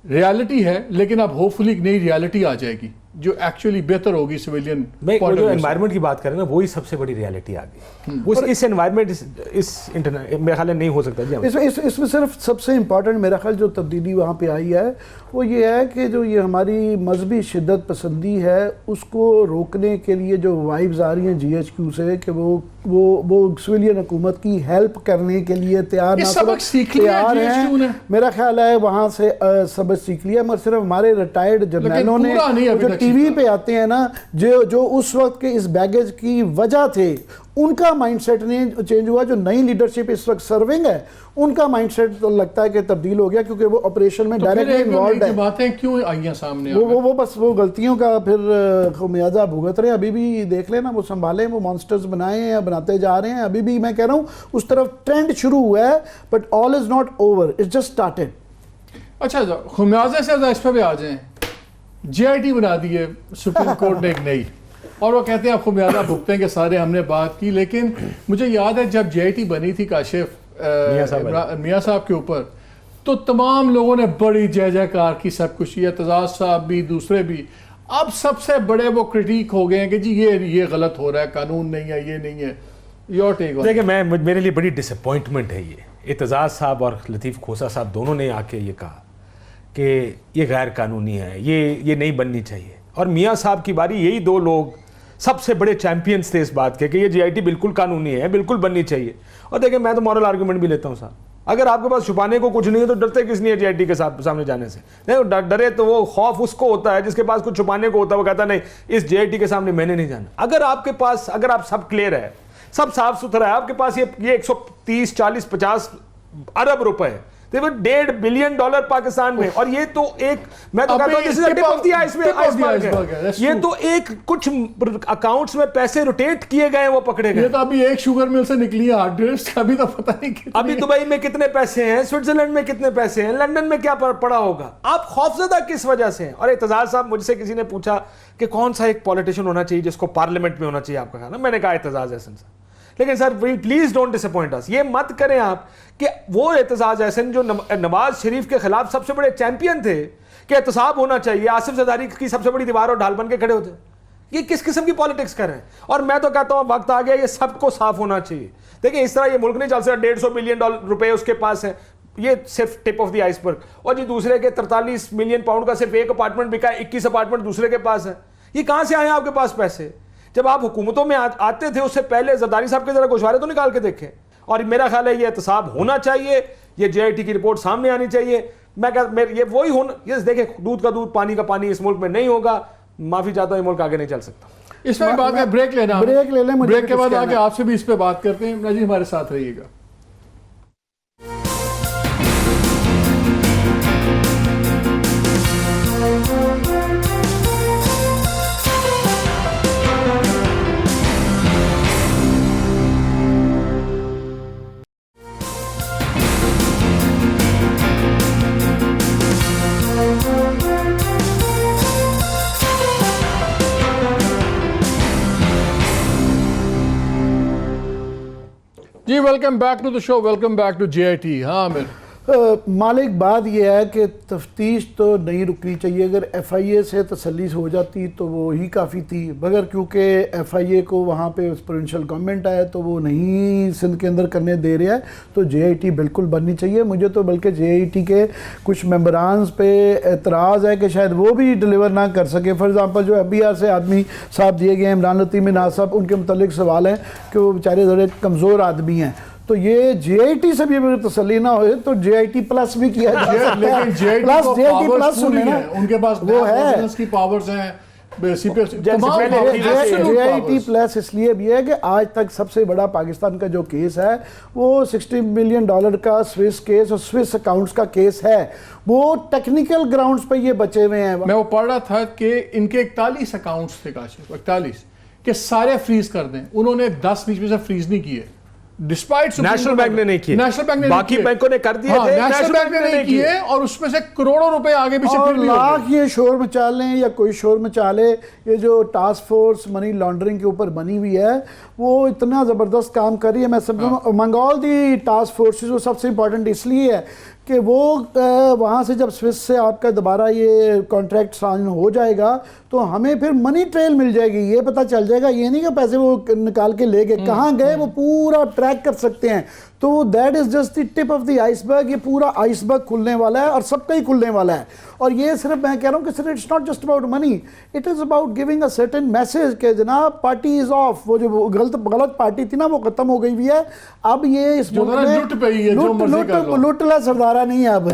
रियलिटी है, लेकिन अब होपफुली एक नई रियलिटी आ जाएगी जो एक्चुअली बेहतर होगी सिविलियन। जो एनवायरनमेंट की बात करें ना, वही सबसे बड़ी रियलिटी आ गई। इस एनवायरनमेंट मेरे ख्याल नहीं हो सकता जी। इसमें सिर्फ सबसे इम्पॉर्टेंट मेरा ख्याल जो तब्दीली वहाँ पे आई है वो ये है कि जो ये हमारी मजहबी शिद्दत पसंदी है उसको रोकने के लिए जो वाइब्स आ रही हैं GHQ से कि वो सिविलियन हुकूमत की हेल्प करने के लिए तैयार तैयार हैं। मेरा ख्याल है वहाँ से सबक सीख लिया, मगर सिर्फ हमारे रिटायर्ड जर्नलों ने जो टीवी पे आते हैं ना, जो उस वक्त के इस बैगेज की वजह थे, उनका माइंडसेट नहीं चेंज हुआ। जो नई लीडरशिप इस वक्त सर्विंग है, उनका माइंडसेट तो लगता है कि तब्दील हो गया, क्योंकि वो ऑपरेशन में डायरेक्टली इन्वॉल्व है। बातें क्यों आई सामने? वो बस वो गलतियों का फिर खमियाजा भुगत रहे हैं। अभी भी देख लेना, वो संभाले, वो मॉन्स्टर्स बनाए हैं या बनाते जा रहे हैं। अभी भी मैं कह रहा हूँ उस तरफ ट्रेंड शुरू हुआ है, but all is not over, it's just started. अच्छा, खमियाजे से इस पर भी आ जाएं। JIT बना दी है सुप्रीम कोर्ट ने एक नई, और वो कहते हैं आपको ज़्यादा भुगतेंगे सारे, हमने बात की। लेकिन मुझे याद है जब JIT बनी थी काशिफ मियाँ साहब के ऊपर, तो तमाम लोगों ने बड़ी जय जयकार की, सब कुछ, ये एतजाज़ साहब भी, दूसरे भी। अब सबसे बड़े वो क्रिटिक हो गए हैं कि जी ये गलत हो रहा है, कानून नहीं है, ये नहीं है। Your take. देखिए, मेरे लिए बड़ी डिसअपॉइंटमेंट है ये। एतजाज़ साहब और लतीफ़ खोसा साहब दोनों ने आके ये कहा कि ये गैर कानूनी है, ये नहीं बननी चाहिए। और मियाँ साहब की बारी, यही दो लोग सबसे बड़े चैंपियंस थे इस बात के कि ये JIT बिल्कुल कानूनी है, बिल्कुल बननी चाहिए। और देखिए, मैं तो मॉरल आर्गूमेंट भी लेता हूँ साहब, अगर आपके पास छुपाने को कुछ नहीं है तो डरते किस नहीं है JIT के सामने जाने से? नहीं, डरे तो वो खौफ उसको होता है जिसके पास कुछ छुपाने को होता है, वो कहता नहीं इस JIT के सामने मैंने नहीं जाना। अगर आप सब क्लियर है, सब साफ सुथरा है, आपके पास ये 130, 40, 50 अरब रुपए, दे वर $1.5 बिलियन पाकिस्तान में, और ये तो एक, मैं तो कहता हूं this is tip of the iceberg है। ये तो एक कुछ अकाउंट्स में पैसे रोटेट किए गए, वो पकड़े गए। ये तो अभी एक शुगर मिल से निकली है हार्ड डिस्क, अभी तो पता नहीं कितनी। अभी दुबई में कितने पैसे हैं, स्विट्जरलैंड में कितने पैसे हैं, लंदन में क्या पड़ा होगा। आप खौफजदा किस वजह से हैं? और एतजाज साहब, मुझसे किसी ने पूछा कि कौन सा एक पॉलिटिशियन होना चाहिए जिसको पार्लियामेंट में होना चाहिए, आपका ख्याल है? मैंने कहा एतजाज अहसन साहब। लेकिन सर प्लीज डोंट डिसअपॉइंट अस, ये मत करें आप कि वो एतजाज अहसन जो नवाज शरीफ के खिलाफ सबसे बड़े चैंपियन थे कि एहतसाब होना चाहिए, आसिफ जरदारी की सबसे बड़ी दीवार और ढाल बन के खड़े होते, ये किस किस्म की पॉलिटिक्स कर रहे हैं? और मैं तो कहता हूं वक्त आ गया, ये सबको साफ होना चाहिए। देखिए इस तरह ये मुल्क नहीं चल सकता। $150 बिलियन रुपए उसके पास है, ये सिर्फ टिप ऑफ द आइसबर्ग। और जी दूसरे के 43 मिलियन पाउंड का सिर्फ एक अपार्टमेंट बिका है, 21 अपार्टमेंट दूसरे के पास है। ये कहां से आए आपके पास पैसे? जब आप हुकूमतों में आते थे उससे पहले जरदारी साहब के जरा गोशवारे तो निकाल के देखें। और मेरा ख्याल है ये एहतसाब होना चाहिए, ये JIT की रिपोर्ट सामने आनी चाहिए। ये वही होना, ये देखें, दूध का दूध पानी का पानी इस मुल्क में नहीं होगा। माफी चाहता हूं, ये मुल्क आगे नहीं चल सकता। इसमें बात है, ब्रेक लेना, ब्रेक ले लें, ब्रेक के बाद आगे आपसे भी इस पे बात करते हैं। जी हमारे साथ रहिएगा। जी welcome back to the show, welcome back to JIT। हाँ आमिर, मालिक, बात यह है कि तफ्तीश तो नहीं रुकनी चाहिए। अगर FIA से तसल्ली हो जाती तो वो ही काफ़ी थी, मगर क्योंकि FIA को वहाँ पे प्रोविंशियल गवर्नमेंट है तो वो नहीं सिंध के अंदर करने दे रहा है, तो JIT बिल्कुल बननी चाहिए। मुझे तो बल्कि JIT के कुछ मेंबरान पे एतराज़ है कि शायद वो भी डिलीवर ना कर सके। फॉर एग्ज़ाम्पल जो FBR से आदमी साहब दिए गए हैं, इमरान लतीफ़ नाज साहब, उनके मुतल्लिक सवाल है कि वो बेचारे ज़रा कमज़ोर आदमी हैं। तो ये JIT से भी अगर तसल्ली ना हो तो JIT प्लस भी किया जा सकता है। लेकिन JIT प्लस को JIT पावर्स प्लस पूरी है, हैं, उनके पास वो है की पावर्स हैं, JIT प्लस इसलिए भी है कि आज तक सबसे बड़ा पाकिस्तान का जो केस है वो $60 मिलियन का स्विस केस और स्विस अकाउंट्स का केस है। वो टेक्निकल ग्राउंड्स पे ये बचे हुए हैं। मैं वो पढ़ रहा था कि इनके 41 अकाउंट्स थे, काशिफ 41 के सारे फ्रीज कर दें। उन्होंने 10 बीच में से फ्रीज नहीं किए, डिस्पाइट नेशनल बैंक ने नहीं किए, नेशनल बैंक ने बाकी बैंकों ने कर दिए थे, नेशनल बैंक ने नहीं किए, और उसमें से करोड़ों रुपए आगे पीछे फिर भी लाख ये शोर मचा लें या कोई शोर मचा ले, ये जो टास्क फोर्स मनी लॉन्ड्रिंग के ऊपर बनी हुई है वो इतना ज़बरदस्त काम कर रही है। मैं समझूँ मंगोल दी टास्क फोर्सेस वो सबसे इम्पोर्टेंट इसलिए है कि वो वहाँ से जब स्विस से आपका दोबारा ये कॉन्ट्रैक्ट साइन हो जाएगा तो हमें फिर मनी ट्रेल मिल जाएगी, ये पता चल जाएगा। ये नहीं कि पैसे वो निकाल के ले गए, कहाँ गए वो पूरा ट्रैक कर सकते हैं। तो that is just the tip of the iceberg. ये पूरा आइसबर्ग खुलने वाला है और सबका ही खुलने वाला है। और ये सिर्फ मैं कह रहा हूँ कि सिर्फ it's not just about money, it is about giving a certain message कि जनाब पार्टी इज़ ऑफ। वो जो गलत पार्टी थी ना वो ख़त्म हो गई हुई है। अब ये इस मुल्क में लुटला सरदारा नहीं है। अब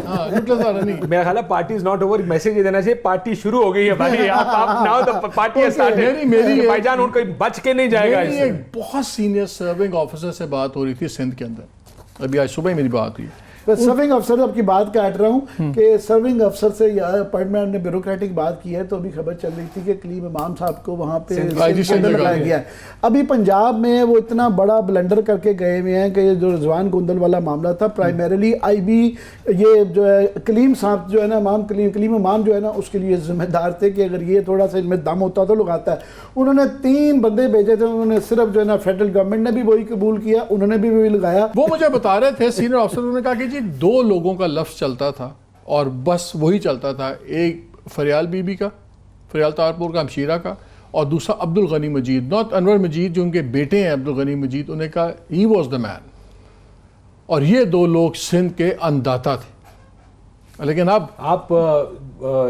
मेरा ख्याल है party is not over, message ये देना चाहिए पार्टी शुरू हो गई है भाई। आप now the party has started. मेरी भाईजान उनको बच के नहीं जाएगा। एक बहुत सीनियर सर्विंग ऑफिसर से बात हो रही थी सिंध के अंदर, अभी आज सुबह ही मेरी बात हुई। सर्विंग अफसर आपकी बात काट रहा हूँ कि सर्विंग अफसर से अपॉइंटमेंट ने ब्यूरोक्रेटिक बात की है, तो अभी खबर चल रही थी कि कलीम इमाम साहब को वहाँ पे लगाया गया है। अभी पंजाब में वो इतना बड़ा ब्लंडर करके गए हुए हैं कि जो रिजवान गुंदल वाला मामला था, प्राइमरीली IB ये जो है कलीम साहब जो है ना, कलीम इमाम जो है ना, उसके लिए जिम्मेदार थे कि अगर ये थोड़ा सा इनमें दम होता तो लगाता है। उन्होंने 3 बंदे भेजे थे, उन्होंने सिर्फ जो है ना फेडरल गवर्नमेंट ने भी वही कबूल किया, उन्होंने भी वही लगाया। वो मुझे बता रहे थे सीनियर ऑफिसर, उन्होंने कहा कि जी 2 लोगों का लफ्ज़ चलता था और बस वही चलता था, एक फरियाल बीबी का, फरियाल तारपुर का, हमशीरा का, और दूसरा अब्दुल गनी मजीद, नॉट अनवर मजीद जो उनके बेटे हैं अब्दुल गनी मजीद। उन्हें कहा ही वॉज द मैन, और ये 2 लोग सिंध के अन्नदाता थे। लेकिन अब आप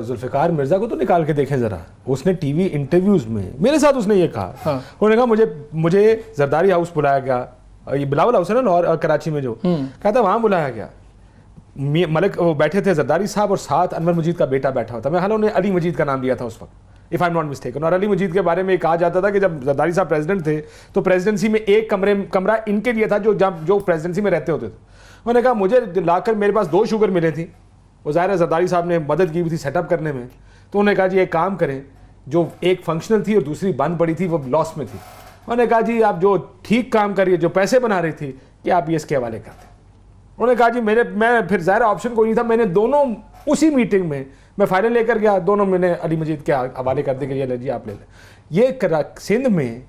जुल्फिकार मिर्जा को तो निकाल के देखें जरा, उसने टीवी इंटरव्यूज में मेरे साथ उसने ये कहा, उन्होंने कहा मुझे जरदारी हाउस बुलाया गया, ये बिलावल हाउस है ना और कराची में जो कहता वहां बुलाया गया। मलिक वो बैठे थे जरदारी साहब और साथ अनवर मजीद का बेटा बैठा हुआ था। मैं हाल उन्हें अली मजीद का नाम दिया था उस वक्त, if I am not mistaken. और अली मजीद के बारे में कहा जाता था कि जब जरदारी साहब प्रेसिडेंट थे तो प्रेसिडेंसी में एक कमरा इनके लिए था जो प्रेसिडेंसी में रहते होते थे। उन्होंने कहा मुझे लाकर मेरे पास 2 शुगर मिले थी, वो ज़ाहिर है जरदारी साहब ने मदद की हुई थी सेटअप करने में, तो उन्होंने कहा जी एक काम करें, जो एक फंक्शनल थी और दूसरी बंद पड़ी थी वो लॉस में थी, उन्होंने कहा जी आप जो ठीक काम करिए, जो पैसे बना रही थी कि आप ये इसके हवाले करते। उन्होंने कहा जी मैं फिर ज़ाहिर ऑप्शन कोई नहीं था, मैंने दोनों उसी मीटिंग में मैं फाइनल लेकर गया, दोनों मैंने अली मजीद के हवाले कर दिए कि जी आप ले लें। ये सिंध में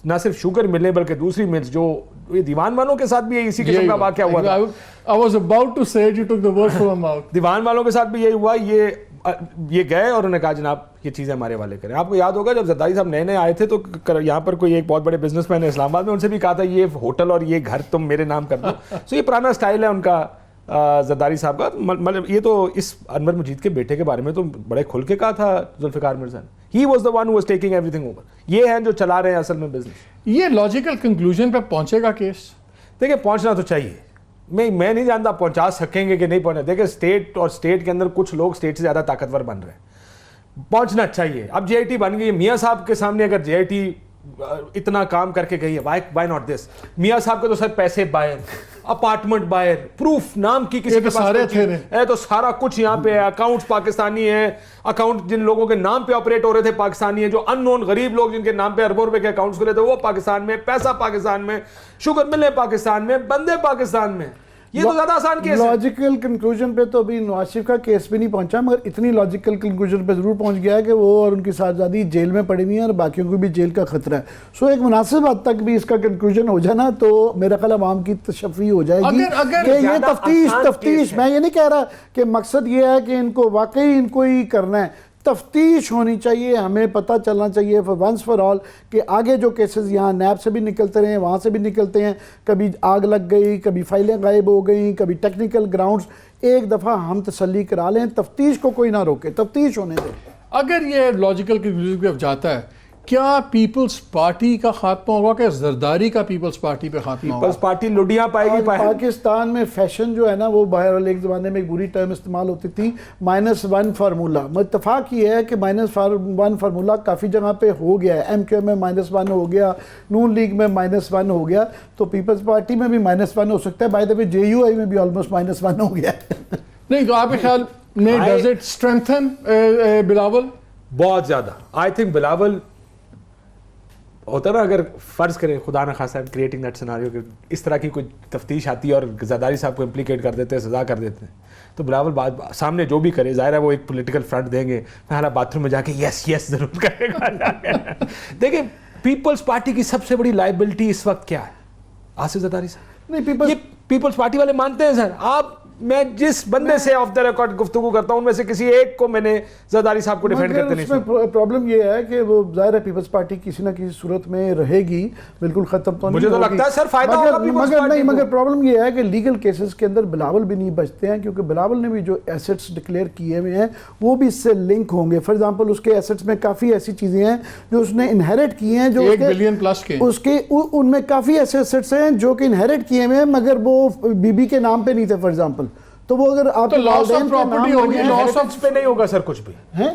ना सिर्फ शुगर मिलने बल्कि दूसरी मिल्स जो ये दीवान वालों के साथ भी इसी किस्म का वाक़या हुआ था। I was about to say it, you took the word from my mouth. दीवान वालों के साथ भी यही हुआ, ये गए और उन्होंने कहा जनाब ये चीज़ें हमारे हवाले करें। आपको याद होगा जब जरदारी साहब नए नए आए थे तो यहाँ पर कोई एक बहुत बड़े बिजनेसमैन है इस्लामाबाद में, उनसे भी कहा था ये होटल और ये घर तुम मेरे नाम कर दो। सो ये पुराना स्टाइल है उनका जरदारी साहब का। मतलब ये तो इस अनवर मजीद के बेटे के बारे में तो बड़े खुल के कहा था जुल्फ़िकार मिर्ज़ा ने, he was the one who was taking everything over. ये हैं जो चला रहे हैं असल में बिजनेस। ये लॉजिकल कंक्लूजन पे पहुंचेगा केस? देखिए पहुंचना तो चाहिए, मैं नहीं जानता पहुंचा सकेंगे कि नहीं पहुंचा। देखिए स्टेट और स्टेट के अंदर कुछ लोग स्टेट से ज़्यादा ताकतवर बन रहे हैं, पहुंचना चाहिए। अब JIT बन गई है, मियाँ साहब के सामने अगर JIT इतना काम करके गई है, वाई नॉट दिस। मियाँ साहब के तो सर पैसे बायर, अपार्टमेंट बायर, प्रूफ नाम की किसी के सारे थे है तो सारा कुछ यहाँ पे है। अकाउंट्स पाकिस्तानी है, अकाउंट जिन लोगों के नाम पे ऑपरेट हो रहे थे पाकिस्तानी है, जो अननोन गरीब लोग जिनके नाम पे अरबों रुपए के अकाउंट्स खुले थे वो पाकिस्तान में, पैसा पाकिस्तान में, शुगर मिले पाकिस्तान में, बंदे पाकिस्तान में। ये तो ज्यादा आसान केस है। लॉजिकल कंक्लूजन पे तो अभी नवाज शरीफ का केस भी नहीं पहुंचा, मगर इतनी लॉजिकल कंक्लूजन पे जरूर पहुंच गया है कि वो और उनकी साहबजादी जेल में पड़ी हुई है और बाकियों को भी जेल का खतरा है। सो एक मुनासिब हद तक भी इसका कंक्लूजन हो जाए ना तो मेरा ख्याल आवाम की तशफ़ी हो जाएगी कि ये तफ्तीश मैं ये नहीं कह रहा कि मकसद ये है कि इनको वाकई इनको ही करना है, तफ्तीश होनी चाहिए। हमें पता चलना चाहिए फॉर वंस फॉर ऑल कि आगे जो केसेस यहाँ नैब से भी निकलते रहे, वहाँ से भी निकलते हैं, कभी आग लग गई, कभी फाइलें गायब हो गई, कभी टेक्निकल ग्राउंड्स, एक दफ़ा हम तसल्ली करा लें, तफ्तीश को कोई ना रोके, तफ्तीश होने दें। अगर ये लॉजिकल कंक्लूजन पे जाता है, क्या पीपल्स पार्टी का खात्मा होगा कि जरदारी का पीपल्स पार्टी पे खात्मा होगा? पीपल्स पार्टी लुडियां पाएगी। पाकिस्तान में फैशन जो है ना वो बाहर एक ज़माने में एक बुरी टर्म इस्तेमाल होती थी, -1 फार्मूला। इत्तफाक ये है कि -1 फार्मूला काफ़ी जगह पे हो गया है। MQ में -1 हो गया, नून लीग में -1 हो गया, तो पीपल्स पार्टी में भी -1 हो सकता है। बाय द वे JUI में भी ऑलमोस्ट -1 हो गया नहीं तो आपके ख्याल में डज इट स्ट्रेंथन बिलावल? बहुत ज़्यादा। आई थिंक बिलावल होता ना, अगर फ़र्ज़ करें खुदा न खासा क्रिएटिंग दैट सिनेरियो कि इस तरह की कोई तफ्तीश आती है और जरदारी साहब को इम्प्लीकेट कर देते हैं, सज़ा कर देते हैं, तो बिलावल बाद सामने जो भी करे ज़ाहिर है वो एक पॉलिटिकल फ्रंट देंगे, पहला बाथरूम में जाके यस ज़रूर करेगा। देखिए पीपल्स पार्टी की सबसे बड़ी लाइबिलिटी इस वक्त क्या है? आसिफ जरदारी साहब नहीं, ये पीपल्स पार्टी वाले मानते हैं सर। आप मैं जिस बंदे से ऑफ द रिकॉर्ड गुफ्तगू करता हूं उनमें से किसी एक को मैंने जरदारी साहब को डिफेंड करते नहीं सुना। प्रॉब्लम ये है कि वो जाहिर है पीपल्स पार्टी किसी ना किसी सूरत में रहेगी, बिल्कुल खत्म तो नहीं। मुझे तो लगता है सर फायदा होगा पीपल्स पार्टी को। मगर प्रॉब्लम ये है कि लीगल केसेस के अंदर बिलावल भी नहीं बचते हैं, क्योंकि बिलावल ने भी जो एसेट्स डिक्लेयर किए हुए हैं वो भी इससे लिंक होंगे। फॉर एग्जांपल उसके एसेट्स में काफ़ी ऐसी चीज़ें हैं जो उसने इनहेरिट किए हैं, जो 1 बिलियन प्लस के उसके उनमें काफ़ी ऐसे एसेट्स हैं जो कि इनहेरिट किए हुए हैं मगर वो बीबी के नाम पे नहीं थे फॉर एग्जांपल। तो वो अगर आप तो लॉस ऑफ प्रॉपर्टी होगी, लॉस ऑफ पे नहीं होगा सर कुछ भी,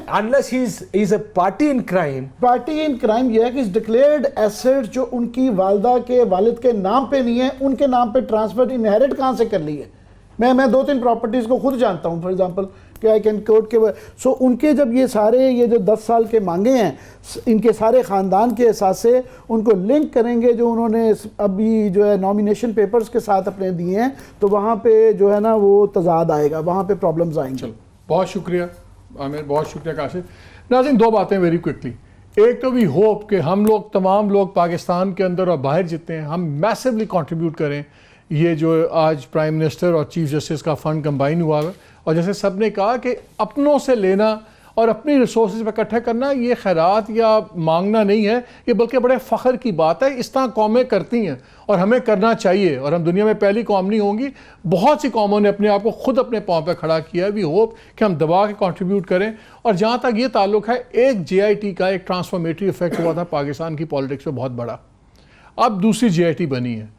unless he is a party in crime. Party in crime ये है कि डिक्लेयर्ड एसेट जो उनकी वालदा के वालिद के नाम पे नहीं है, उनके नाम पे ट्रांसफर इनहेरिट कहां से कर ली है? मैं 2-3 प्रॉपर्टीज को खुद जानता हूं फॉर एग्जांपल कि आई कैन कोर्ट के। सो उनके जब ये सारे ये जो 10 साल के मांगे हैं, इनके सारे ख़ानदान के एहसास से उनको लिंक करेंगे जो उन्होंने अभी जो है नॉमिनेशन पेपर्स के साथ अपने दिए हैं, तो वहाँ पे जो है ना वो तजाद आएगा, वहाँ पे प्रॉब्लम्स आएंगे। बहुत शुक्रिया आमिर, बहुत शुक्रिया काशिफ। नाज़रीन 2 बातें वेरी क्विकली। एक तो वी होप कि हम लोग तमाम लोग पाकिस्तान के अंदर और बाहर जितने हैं हम मैसिवली कंट्रीब्यूट करें। ये जो आज प्राइम मिनिस्टर और चीफ जस्टिस का फंड कंबाइन हुआ है, और जैसे सब ने कहा कि अपनों से लेना और अपनी रिसोर्सेज पर इकट्ठा करना ये खैरात या मांगना नहीं है, ये बल्कि बड़े फ़ख्र की बात है। इस तरह कौमें करती हैं और हमें करना चाहिए, और हम दुनिया में पहली कौम नहीं होंगी। बहुत सी कौमों ने अपने आप को खुद अपने पाँव पर खड़ा किया है। वी होप कि हम दबा के कंट्रीब्यूट करें। और जहाँ तक ये ताल्लुक है, एक JIT का एक ट्रांसफॉर्मेटरी इफेक्ट हुआ था पाकिस्तान की पॉलिटिक्स में बहुत बड़ा, अब दूसरी JIT बनी है।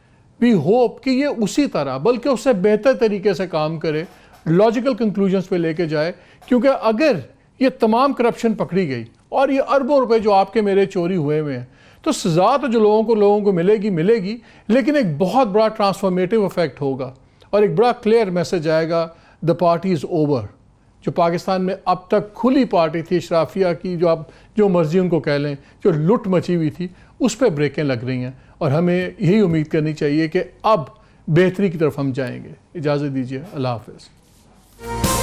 वी होप कि ये उसी तरह बल्कि उससे बेहतर तरीके से काम करे, लॉजिकल कंक्लूजन्स पे लेके जाए। क्योंकि अगर ये तमाम करप्शन पकड़ी गई और ये अरबों रुपए जो आपके मेरे चोरी हुए हैं, तो सज़ा तो जो लोगों को मिलेगी, लेकिन एक बहुत बड़ा ट्रांसफॉर्मेटिव इफेक्ट होगा। और एक बड़ा क्लियर मैसेज आएगा, द पार्टी इज़ ओवर। जो पाकिस्तान में अब तक खुली पार्टी थी शराफिया की, जो आप जो मर्जी उनको कह लें, जो लुट मची हुई थी, उस पर ब्रेकें लग रही हैं और हमें यही उम्मीद करनी चाहिए कि अब बेहतरी की तरफ हम जाएंगे। इजाज़त दीजिए, अल्लाह हाफ़िज़।